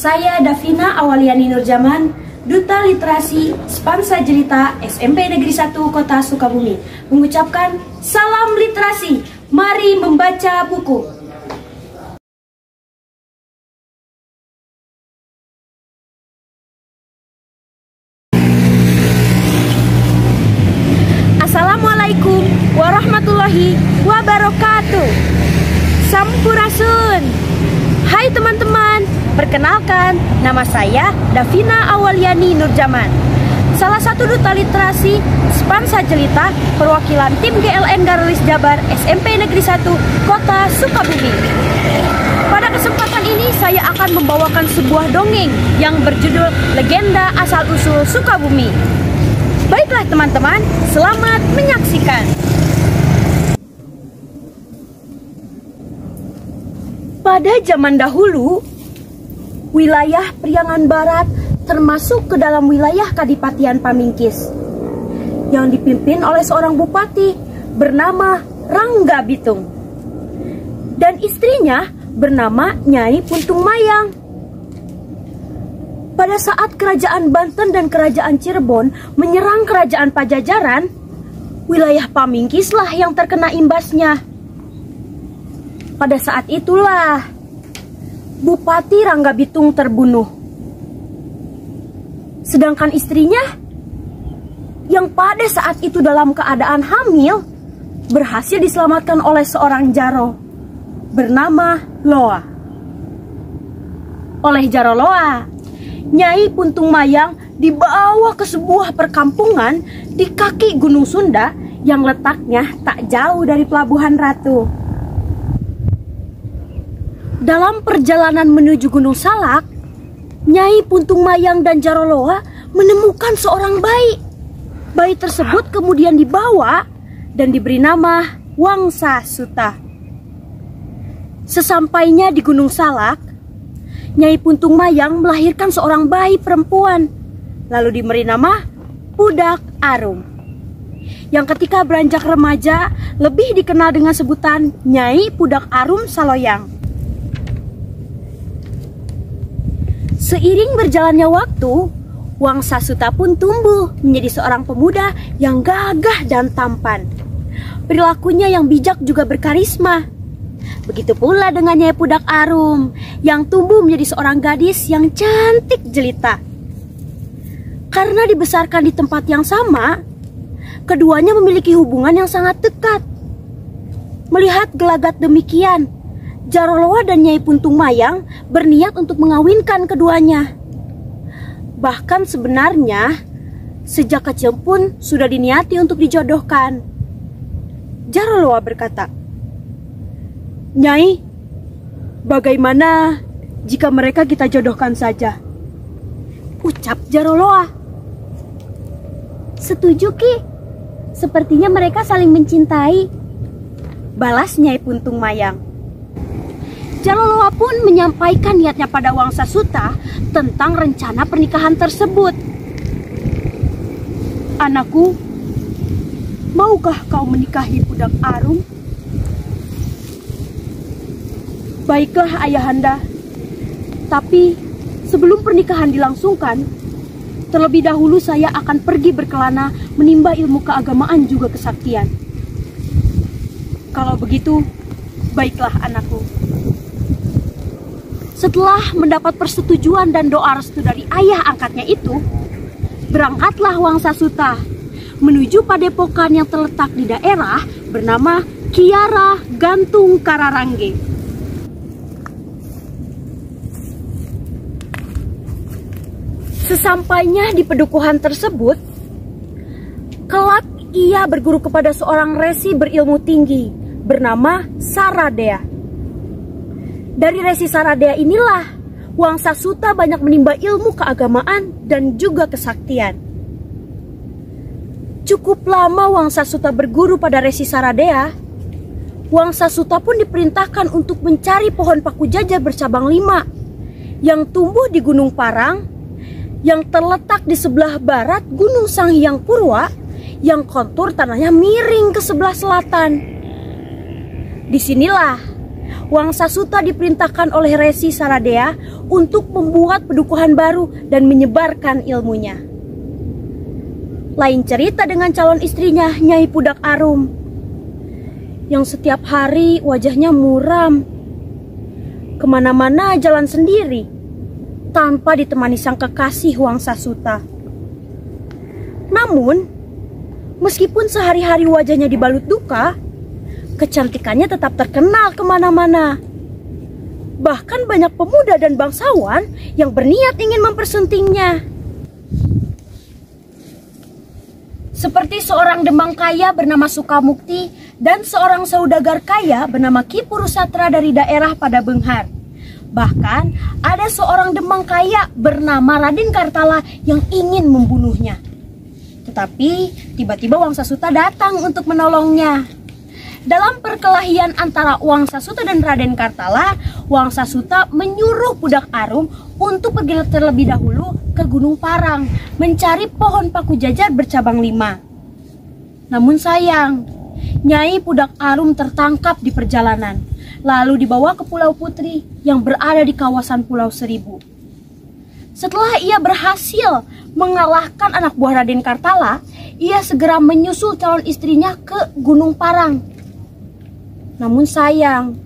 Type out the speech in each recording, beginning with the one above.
Saya Davina Awaliani Nurjaman, Duta Literasi Spansa Jelita SMP Negeri 1 Kota Sukabumi, mengucapkan salam literasi, mari membaca buku. Assalamualaikum warahmatullahi wabarakatuh. Sampurasun. Hai teman-teman, perkenalkan, nama saya Davina Awaliani Nurjaman, salah satu duta literasi Spansa Jelita perwakilan tim GLN Garulis Jabar SMP Negeri 1 Kota Sukabumi. Pada kesempatan ini saya akan membawakan sebuah dongeng yang berjudul Legenda Asal-Usul Sukabumi. Baiklah teman-teman, selamat menyaksikan. Pada zaman dahulu, wilayah Priangan Barat termasuk ke dalam wilayah Kadipatian Pamingkis yang dipimpin oleh seorang bupati bernama Rangga Bitung dan istrinya bernama Nyai Puntung Mayang. Pada saat kerajaan Banten dan kerajaan Cirebon menyerang kerajaan Pajajaran, wilayah Pamingkislah yang terkena imbasnya. Pada saat itulah Bupati Rangga Bitung terbunuh. Sedangkan istrinya yang pada saat itu dalam keadaan hamil berhasil diselamatkan oleh seorang jaro bernama Loa. Oleh jaro Loa, Nyai Puntung Mayang dibawa ke sebuah perkampungan di kaki Gunung Sunda yang letaknya tak jauh dari Pelabuhan Ratu. Dalam perjalanan menuju Gunung Salak, Nyai Puntung Mayang dan jaro Loa menemukan seorang bayi. Bayi tersebut kemudian dibawa dan diberi nama Wangsa Suta. Sesampainya di Gunung Salak, Nyai Puntung Mayang melahirkan seorang bayi perempuan, lalu diberi nama Pudak Arum, yang ketika beranjak remaja lebih dikenal dengan sebutan Nyai Pudak Arum Saloyang. Seiring berjalannya waktu, Wangsa Suta pun tumbuh menjadi seorang pemuda yang gagah dan tampan. Perilakunya yang bijak juga berkarisma. Begitu pula dengan Nyai Pudak Arum yang tumbuh menjadi seorang gadis yang cantik jelita. Karena dibesarkan di tempat yang sama, keduanya memiliki hubungan yang sangat dekat. Melihat gelagat demikian, jaro Loa dan Nyai Puntung Mayang berniat untuk mengawinkan keduanya. Bahkan sebenarnya sejak kecil pun sudah diniati untuk dijodohkan. Jaro Loa berkata, "Nyai, bagaimana jika mereka kita jodohkan saja?" Ucap jaro Loa. "Setuju Ki, sepertinya mereka saling mencintai," balas Nyai Puntung Mayang. Jaro Loa pun menyampaikan niatnya pada Wangsa Suta tentang rencana pernikahan tersebut. "Anakku, maukah kau menikahi Pudak Arum?" "Baiklah ayahanda, tapi sebelum pernikahan dilangsungkan, terlebih dahulu saya akan pergi berkelana menimba ilmu keagamaan juga kesaktian." "Kalau begitu, baiklah anakku." Setelah mendapat persetujuan dan doa restu dari ayah angkatnya itu, berangkatlah Wangsa Suta menuju padepokan yang terletak di daerah bernama Kiara Gantung Kararangge. Sesampainya di pedukuhan tersebut, kelak ia berguru kepada seorang resi berilmu tinggi bernama Saradea. Dari resi Saradea inilah Wangsa Suta banyak menimba ilmu keagamaan dan juga kesaktian. Cukup lama Wangsa Suta berguru pada resi Saradea, Wangsa Suta pun diperintahkan untuk mencari pohon paku jajar bercabang 5 yang tumbuh di Gunung Parang yang terletak di sebelah barat Gunung Sanghyang Purwa yang kontur tanahnya miring ke sebelah selatan. Disinilah Wangsa Suta diperintahkan oleh Resi Saradea untuk membuat pedukuhan baru dan menyebarkan ilmunya. Lain cerita dengan calon istrinya, Nyai Pudak Arum, yang setiap hari wajahnya muram. Kemana-mana jalan sendiri, tanpa ditemani sang kekasih Wangsa Suta. Namun, meskipun sehari-hari wajahnya dibalut duka, kecantikannya tetap terkenal kemana-mana. Bahkan banyak pemuda dan bangsawan yang berniat ingin mempersuntingnya. Seperti seorang demang kaya bernama Sukamukti dan seorang saudagar kaya bernama Ki Purusatra dari daerah pada Benghar. Bahkan ada seorang demang kaya bernama Raden Kartala yang ingin membunuhnya. Tetapi tiba-tiba Wangsa Suta datang untuk menolongnya. Dalam perkelahian antara Wangsa Suta dan Raden Kartala, Wangsa Suta menyuruh Pudak Arum untuk pergi terlebih dahulu ke Gunung Parang mencari pohon paku jajar bercabang 5. Namun sayang, Nyai Pudak Arum tertangkap di perjalanan, lalu dibawa ke Pulau Putri yang berada di kawasan Pulau Seribu. Setelah ia berhasil mengalahkan anak buah Raden Kartala, ia segera menyusul calon istrinya ke Gunung Parang. Namun sayang,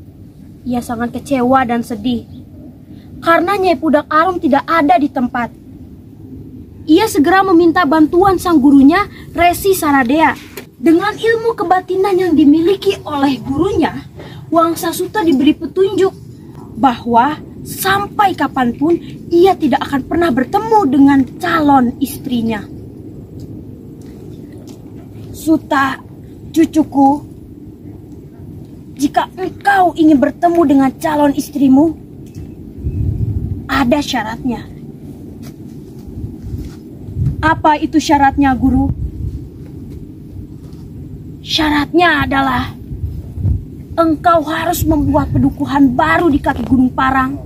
ia sangat kecewa dan sedih karena Nyai Pudak Arum tidak ada di tempat. Ia segera meminta bantuan sang gurunya, Resi Saradea. Dengan ilmu kebatinan yang dimiliki oleh gurunya, Wangsa Suta diberi petunjuk bahwa sampai kapanpun ia tidak akan pernah bertemu dengan calon istrinya. Suta, cucuku, jika engkau ingin bertemu dengan calon istrimu, ada syaratnya. Apa itu syaratnya, Guru? Syaratnya adalah engkau harus membuat pedukuhan baru di kaki Gunung Parang.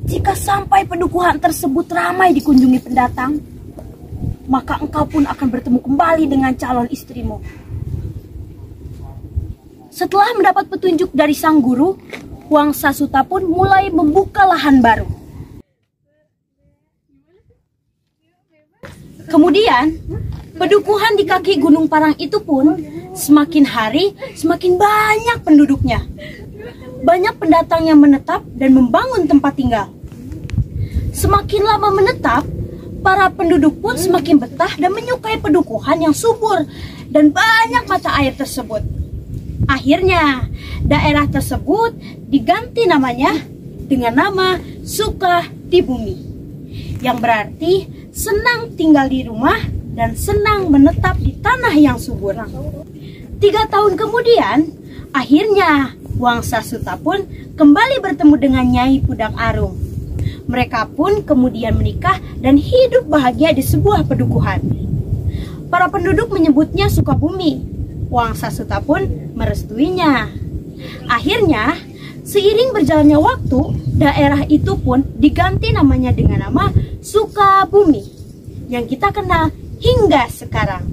Jika sampai pedukuhan tersebut ramai dikunjungi pendatang, maka engkau pun akan bertemu kembali dengan calon istrimu. Setelah mendapat petunjuk dari sang guru, Wangsa Suta pun mulai membuka lahan baru. Kemudian, pedukuhan di kaki Gunung Parang itu pun semakin hari semakin banyak penduduknya. Banyak pendatang yang menetap dan membangun tempat tinggal. Semakin lama menetap, para penduduk pun semakin betah dan menyukai pedukuhan yang subur dan banyak mata air tersebut. Akhirnya, daerah tersebut diganti namanya dengan nama Sukatibumi, yang berarti senang tinggal di rumah dan senang menetap di tanah yang subur. 3 tahun kemudian, akhirnya Wangsa Suta pun kembali bertemu dengan Nyai Pudak Arum. Mereka pun kemudian menikah dan hidup bahagia di sebuah pedukuhan. Para penduduk menyebutnya Sukabumi. Wangsa Suta pun merestuinya. Akhirnya, seiring berjalannya waktu, daerah itu pun diganti namanya dengan nama Sukabumi, yang kita kenal hingga sekarang.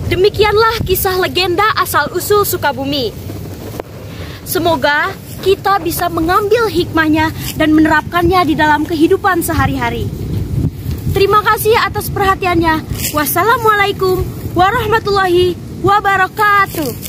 Demikianlah kisah legenda asal-usul Sukabumi. Semoga kita bisa mengambil hikmahnya dan menerapkannya di dalam kehidupan sehari-hari. Terima kasih atas perhatiannya. Wassalamualaikum warahmatullahi wabarakatuh.